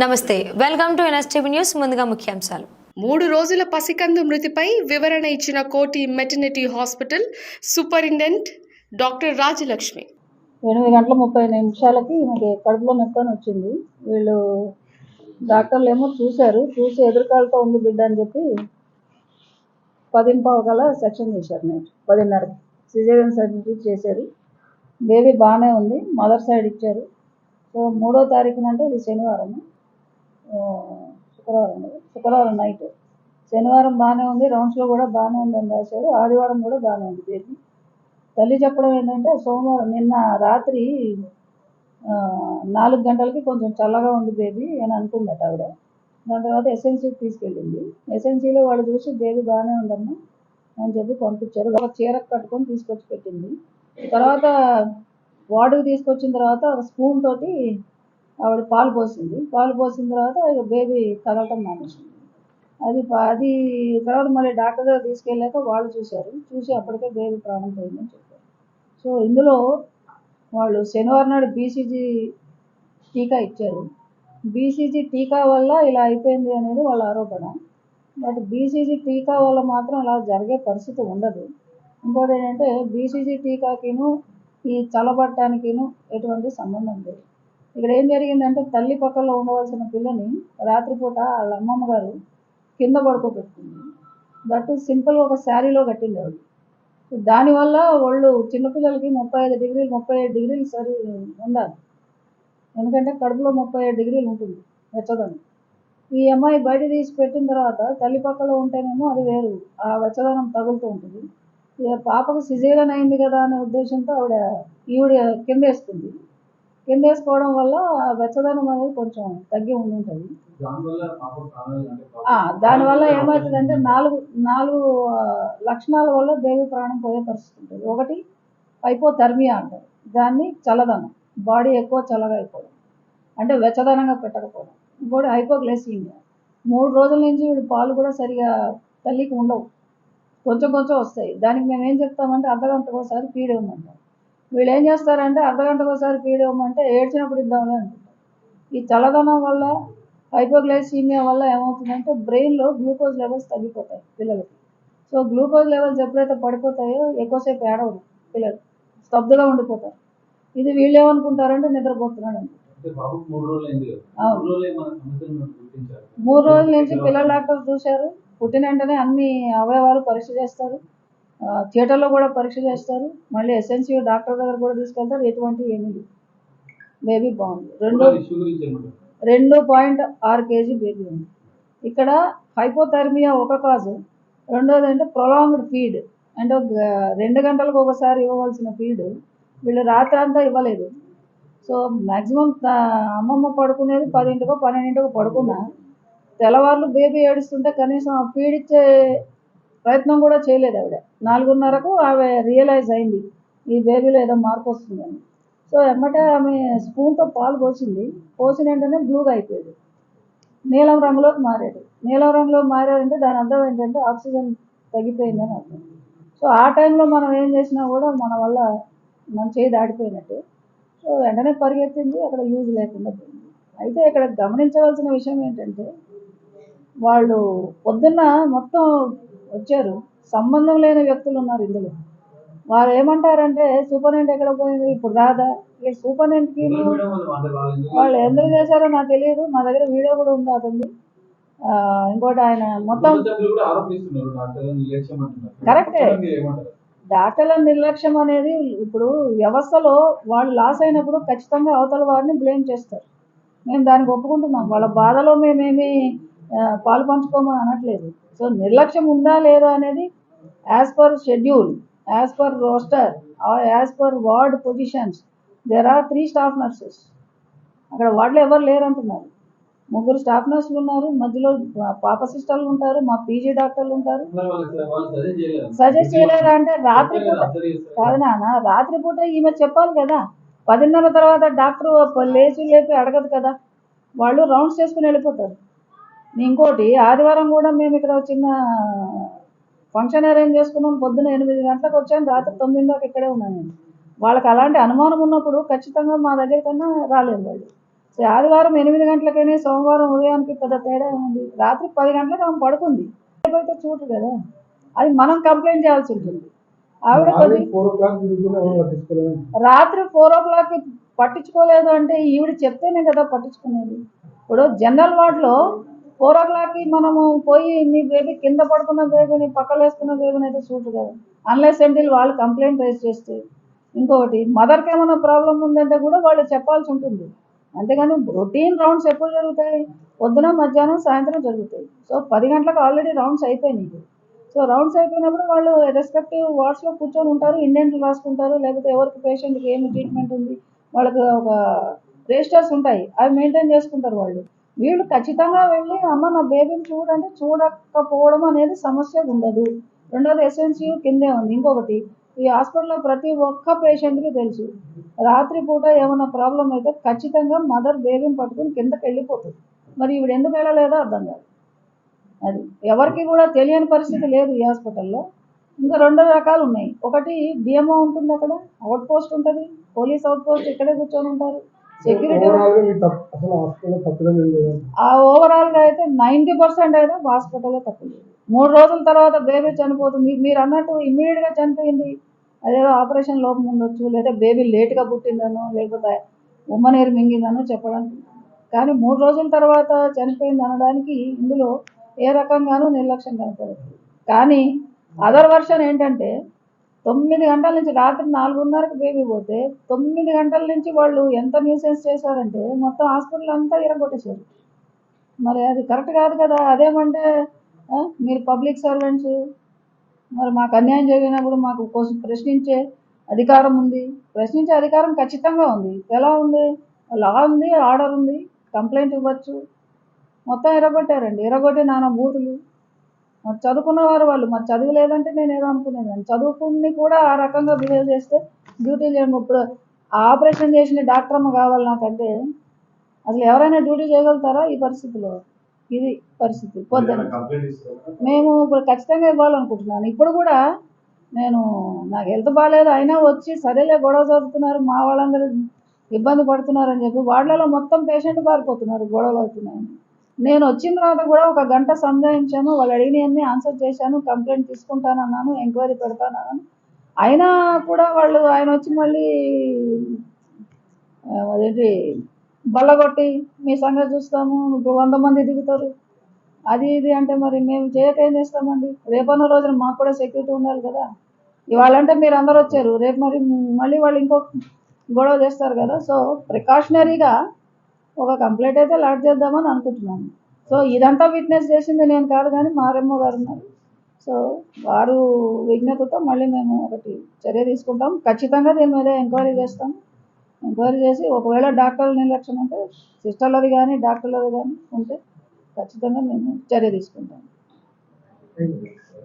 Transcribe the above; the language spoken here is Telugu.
నమస్తే, వెల్కమ్ టు ఎన్ఎస్టీవీ న్యూస్. ముందుగా ముఖ్యాంశాలు. 3 రోజుల పసికందు మృతిపై వివరణ ఇచ్చిన కోటి maternity hospital superintendent doctor Rajalakshmi. 8:30 ఈమెకి కడుపులో నొప్పి అని వచ్చింది. వీళ్ళు డాక్టర్లు ఏమో చూసి ఎదురుకాలతో ఉంది బిడ్డ అని చెప్పి 10:15 కల్లా సెక్షన్ చేశారు. నైట్ 10:30కి సిజేరియన్ సర్జరీ చేశారు. బేబీ బాగానే ఉంది, మదర్ సైడ్ ఇచ్చారు. సో 3వ తారీఖున అంటే ఇది శుక్రవారం నైట్. శనివారం బాగానే ఉంది, రౌండ్స్లో కూడా బాగానే ఉంది అని రాశారు. ఆదివారం కూడా బాగానే ఉంది బేబీ. తల్లి చెప్పడం ఏంటంటే సోమవారం నిన్న రాత్రి 4 గంటలకి కొంచెం చల్లగా ఉంది బేబీ అని అనుకుందట ఆవిడ. దాని తర్వాత ఎస్ఎన్సీకి తీసుకెళ్ళింది. ఎస్ఎన్సీలో వాళ్ళు చూసి బేబీ బాగానే ఉందమ్మా అని చెప్పి పంపించారు. ఒక చీర కట్టుకొని తీసుకొచ్చి పెట్టింది. తర్వాత వార్డుకి తీసుకొచ్చిన తర్వాత ఒక స్పూన్ తోటి ఆవిడ పాలు పోసిన తర్వాత ఇక బేబీ కదలటం మానేసింది. అది తర్వాత మళ్ళీ డాక్టర్ దగ్గర తీసుకెళ్ళాక వాళ్ళు చూసి అప్పటికే బేబీ ప్రాణం పోయిందని చెప్పారు. సో ఇందులో వాళ్ళు శనివారం నాడు బీసీజీ టీకా ఇచ్చారు. బీసీజీ టీకా వల్ల ఇలా అయిపోయింది అనేది వాళ్ళ ఆరోపణ. బట్ బీసీజీ టీకా వల్ల మాత్రం అలా జరిగే పరిస్థితి ఉండదు. ఇంకోటి ఏంటంటే బీసీజీ టీకాకిను ఈ చల్లబట్టడానికిను ఎటువంటి సంబంధం లేదు. ఇక్కడ ఏం జరిగిందంటే తల్లి పక్కలో ఉండవలసిన పిల్లని రాత్రిపూట వాళ్ళ అమ్మమ్మ గారు కింద పడుకోబెట్టుకుంది. దట్టు సింపుల్ ఒక శారీలో కట్టింది ఆవిడ. దానివల్ల వాళ్ళు చిన్నపిల్లలకి 35 డిగ్రీలు 37 డిగ్రీలు సరి ఉండాలి. ఎందుకంటే కడుపులో 37 డిగ్రీలు ఉంటుంది వెచ్చదనం. ఈ అమ్మాయి బయట తీసి పెట్టిన తర్వాత తల్లి పక్కలో ఉంటేనేమో అది వేరు, ఆ వెచ్చదనం తగులుతూ ఉంటుంది. ఇక పాపకు సిజేరియన్ అయింది కదా అనే ఉద్దేశంతో ఈవిడ కింద వేసుకోవడం వల్ల వెచ్చదనం అనేది కొంచెం తగ్గి ఉంటుంది. దానివల్ల ఏమవుతుందంటే నాలుగు లక్షణాల వల్ల బేబీ ప్రాణం పోయే పరిస్థితి ఉంటుంది. ఒకటి హైపోథర్మియా అంటారు, దాన్ని చల్లదనం, బాడీ ఎక్కువ చల్లగా అయిపోవడం అంటే వెచ్చదనంగా పెట్టకపోవడం. ఇంకోటి హైపోగ్లైసీమియా, 3 రోజుల నుంచి వీడు పాలు కూడా సరిగా తల్లికి ఉండవు, కొంచెం వస్తాయి. దానికి మేము ఏం చెప్తామంటే అర్ధగంటకు ఒకసారి ఫీడ్ ఇవ్వమంటాం. వీళ్ళు ఏం చేస్తారంటే అర్ధగంటకు ఒకసారి ఫీడ్ ఇవ్వమంటే ఏడ్చినప్పుడు ఇద్దామని అనుకుంటాం. ఈ చల్లదనం వల్ల హైపోగ్లైసీమియా వల్ల ఏమవుతుందంటే బ్రెయిన్లో గ్లూకోజ్ లెవెల్స్ తగ్గిపోతాయి పిల్లలకి. సో గ్లూకోజ్ లెవెల్స్ ఎప్పుడైతే పడిపోతాయో ఎక్కువసేపు ఏడవరు పిల్లలు, స్తబ్దుగా ఉండిపోతారు. ఇది వీళ్ళు ఏమనుకుంటారంటే నిద్రపోతున్నాడు అనుకుంటారు. 3 రోజుల నుంచి పిల్లల డాక్టర్ చూశారు. పుట్టిన వెంటనే అన్ని అవయవాలు పరీక్ష చేస్తారు, థియేటర్లో కూడా పరీక్ష చేస్తారు, మళ్ళీ ఎస్ఎన్సీ డాక్టర్ దగ్గర కూడా తీసుకెళ్తారు. ఎటువంటి ఏమీ లేదు, బేబీ బాగుంది. 2.6 kg బేబీ ఉంది. ఇక్కడ హైపోథర్మియా ఒక కాజు, రెండోది అంటే ప్రొలాంగ్డ్ ఫీడ్ అంటే 2 గంటలకు ఒకసారి ఇవ్వవలసిన ఫీడ్ వీళ్ళు రాత్రి అంతా ఇవ్వలేదు. సో మ్యాక్సిమం అమ్మమ్మ పడుకునేది 10ంటికో 12ంటికో పడుకున్నా, తెల్లవార్లు బేబీ ఏడుస్తుంటే కనీసం ఆ ఫీడ్ ఇచ్చే ప్రయత్నం కూడా చేయలేదు ఆవిడ. 4:30కు ఆమె రియలైజ్ అయింది ఈ బేబీలో ఏదో మార్పు వస్తుందని. సో ఎమ్మటే ఆమె స్పూన్తో పాలు పోసిన వెంటనే బ్లూగా అయిపోయాడు, నీలం రంగులోకి మారాడంటే దాని అర్థం ఏంటంటే ఆక్సిజన్ తగ్గిపోయిందని అర్థం. సో ఆ టైంలో మనం ఏం చేసినా కూడా మన చేయి దాటిపోయినట్టే. సో వెంటనే పరిగెత్తింది, అక్కడ యూజ్ లేకుండా పోయింది. అయితే ఇక్కడ గమనించవలసిన విషయం ఏంటంటే వాళ్ళు పొద్దున్న మొత్తం వచ్చారు, సంబంధం లేని వ్యక్తులు ఉన్నారు ఇందులో. వాళ్ళు ఏమంటారంటే సూపరింటెండెంట్ ఎక్కడ పోయింది, ఇప్పుడు రాదా? ఇక్కడ సూపరింటెండెంట్కి వాళ్ళు ఎందుకు చేశారో నాకు తెలియదు. మా దగ్గర వీడియో కూడా ఉంది అతనిది. ఇంకోటి ఆయన మొత్తం కరెక్టే, డాక్టర్ల నిర్లక్ష్యం అనేది ఇప్పుడు వ్యవస్థలో వాళ్ళు లాస్ అయినప్పుడు ఖచ్చితంగా అవతల వారిని బ్లేమ్ చేస్తారు. మేము దానికి ఒప్పుకుంటున్నాం, వాళ్ళ బాధలో మేమేమి పాలు పంచుకోమని అనట్లేదు. సో నిర్లక్ష్యం ఉందా లేదా అనేది as per schedule, as per roster, as per ward positions there are 3 staff nurses. అక్కడ వార్డులో ఎవరు లేరంటున్నారు, 3 స్టాఫ్ నర్సులు ఉన్నారు, మధ్యలో పాప సిస్టర్లు ఉంటారు, మా పీజీ డాక్టర్లు ఉంటారు. సజెస్ట్ చేయలేరు అంటే రాత్రిపూట కాదు నాన్న, రాత్రిపూట ఈమె చెప్పాలి కదా. 10:30 తర్వాత డాక్టర్ లేపి అడగదు కదా, వాళ్ళు రౌండ్స్ చేసుకుని వెళ్ళిపోతారు. ఇంకోటి ఆదివారం కూడా మేము ఇక్కడ చిన్న ఫంక్షన్ అరేంజ్ చేసుకున్నాం. పొద్దున్న 8 గంటలకు వచ్చాను, రాత్రి 9 దాకా ఇక్కడే ఉన్నాను నేను. వాళ్ళకి అలాంటి అనుమానం ఉన్నప్పుడు ఖచ్చితంగా మా దగ్గర కన్నా రాలేదు వాళ్ళు. ఆదివారం 8 గంటలకైనా సోమవారం ఉదయానికి పెద్ద తేడా ఉంది. రాత్రి 10 గంటలకు ఆమె పడుకుంది. అయితే చూడరు కదా, అది మనం కంప్లైంట్ చేయాల్సి ఉంటుంది. ఆవిడ రాత్రి 4 o'clock పట్టించుకోలేదు అంటే ఈవిడ చెప్తేనే కదా పట్టించుకునేది. ఇప్పుడు జనరల్ వార్డులో 4 o'clock మనము పోయి మీ బేబీ కింద పడుకున్న బేబీని పక్కన వేసుకున్న బేబీని అయితే చూడరు కదా, అన్లెస్ ఎంటిల్ వాళ్ళు కంప్లైంట్ రైజ్ చేస్తే. ఇంకొకటి మదర్కి ఏమైనా ప్రాబ్లం ఉందంటే కూడా వాళ్ళు చెప్పాల్సి ఉంటుంది. అంతేగాని రొటీన్ రౌండ్స్ ఎప్పుడు జరుగుతాయి? పొద్దున, మధ్యాహ్నం, సాయంత్రం జరుగుతాయి. సో 10 గంటలకు ఆల్రెడీ రౌండ్స్ అయిపోయినాయి. సో రౌండ్స్ అయిపోయినప్పుడు వాళ్ళు రెస్పెక్టివ్ వార్డ్స్లో కూర్చొని ఉంటారు, ఇండెంట్లు రాసుకుంటారు, లేకపోతే ఎవరికి పేషెంట్కి ఏమి ట్రీట్మెంట్ ఉంది వాళ్ళకి ఒక రిజిస్టర్స్ ఉంటాయి, అవి మెయింటైన్ చేసుకుంటారు వాళ్ళు. వీళ్ళు ఖచ్చితంగా వెళ్ళి అమ్మ నా బేబీని చూడండి, చూడకపోవడం అనేది సమస్య ఉండదు. రెండోది ఎస్ఎన్సియు కిందే ఉంది. ఇంకొకటి ఈ హాస్పిటల్లో ప్రతి ఒక్క పేషెంట్కి తెలుసు, రాత్రి పూట ఏమైనా ప్రాబ్లం అయితే ఖచ్చితంగా మదర్ బేబీని పట్టుకుని కిందకి వెళ్ళిపోతుంది. మరి ఈవిడ ఎందుకు వెళ్ళలేదో అర్థం కాదు. అది ఎవరికి కూడా తెలియని పరిస్థితి లేదు ఈ హాస్పిటల్లో. ఇంకా 2 రకాలు ఉన్నాయి. ఒకటి డిఎంఓ ఉంటుంది, అక్కడ అవుట్ పోస్ట్ ఉంటుంది, పోలీస్ అవుట్ పోస్ట్ ఇక్కడే కూర్చొని ఉంటారు, సెక్యూరిటీ. ఆ ఓవరాల్గా అయితే 90% అయితే హాస్పిటల్లో తప్పలేదు. 3 రోజుల తర్వాత బేబీ చనిపోతుంది. మీరు అన్నట్టు ఇమ్మీడియట్గా చనిపోయింది, అదేదో ఆపరేషన్ లోపం ఉండొచ్చు, లేదా బేబీ లేట్గా పుట్టిందనో, లేకపోతే ఉమ్మనీరు మింగిందనో చెప్పడానికి. కానీ 3 రోజుల తర్వాత చనిపోయింది అనడానికి ఇందులో ఏ రకంగానూ నిర్లక్ష్యం కనపడదు. కానీ అదర్ వర్షన్ ఏంటంటే 9 గంటల నుంచి రాత్రి 4:30కి బేబీ పోతే 9 గంటల నుంచి వాళ్ళు ఎంత న్యూసెన్స్ చేశారంటే మొత్తం హాస్పిటల్ అంతా ఇరగొట్టేశారు. మరి అది కరెక్ట్ కాదు కదా. అదేమంటే మీరు పబ్లిక్ సర్వెంట్స్, మరి మాకు అన్యాయం జరిగినప్పుడు మాకు కోసం ప్రశ్నించే అధికారం ఉంది. ప్రశ్నించే అధికారం ఖచ్చితంగా ఉంది. ఎలా ఉంది? లా ఉంది, ఆర్డర్ ఉంది, కంప్లైంట్ ఇవ్వచ్చు. మొత్తం ఎరగొట్టారండి, ఎరగొట్టి నానా బూతులు. మరి చదువుకున్నవారు వాళ్ళు, మరి చదువు లేదంటే నేను ఏదో అనుకునేదాన్ని. చదువుకుని కూడా ఆ రకంగా బిహేవ్ చేస్తే డ్యూటీ చేయడం. ఇప్పుడు ఆపరేషన్ చేసిన డాక్టర్ అమ్మ కావాలి నాకంటే అసలు ఎవరైనా డ్యూటీ చేయగలుగుతారా ఈ పరిస్థితిలో? ఇది పరిస్థితి. పొద్దున్న మేము ఇప్పుడు ఖచ్చితంగా ఇవ్వాలనుకుంటున్నాను. ఇప్పుడు కూడా నాకు హెల్త్ బాగాలేదు అయినా వచ్చి సరేలే గొడవ జరుగుతున్నారు, మా వాళ్ళందరూ ఇబ్బంది పడుతున్నారని చెప్పి వాళ్ళలో మొత్తం పేషెంట్ పారిపోతున్నారు గొడవలు అవుతున్నాయని. నేను వచ్చిన తర్వాత కూడా 1 గంట సంజాయించాను, వాళ్ళు అడిగినవన్నీ ఆన్సర్ చేశాను, కంప్లైంట్ తీసుకుంటానన్నాను, ఎంక్వైరీ పెడతానన్నాను. అయినా కూడా వాళ్ళు ఆయన వచ్చి మళ్ళీ అదేంటి బల్లగొట్టి మీ సంగతి చూస్తాము, ఇప్పుడు 100 మంది దిగుతారు, అది ఇది అంటే మరి మేము చేయక ఏం చేస్తామండి? రేపన్న రోజున మాకు కూడా సెక్యూరిటీ ఉండాలి కదా. ఇవాళంటే మీరు అందరు వచ్చారు, రేపు మళ్ళీ వాళ్ళు ఇంకో గొడవ చేస్తారు కదా. సో ప్రికాషనరీగా ఒక కంప్లైంట్ అయితే లాడ్ చేద్దామని అనుకుంటున్నాను. సో ఇదంతా విట్నెస్ చేసింది నేను కాదు, కానీ మారెమ్మో గారు ఉన్నారు. సో వారు విజ్ఞతతో మళ్ళీ మేము ఒకటి చర్య తీసుకుంటాం. ఖచ్చితంగా దీని మీద ఎంక్వైరీ చేస్తాం. ఎంక్వైరీ చేసి ఒకవేళ డాక్టర్ల నిర్లక్ష్యం ఉంటే, సిస్టర్లది కానీ డాక్టర్లది కానీ ఉంటే ఖచ్చితంగా మేము చర్య తీసుకుంటాం.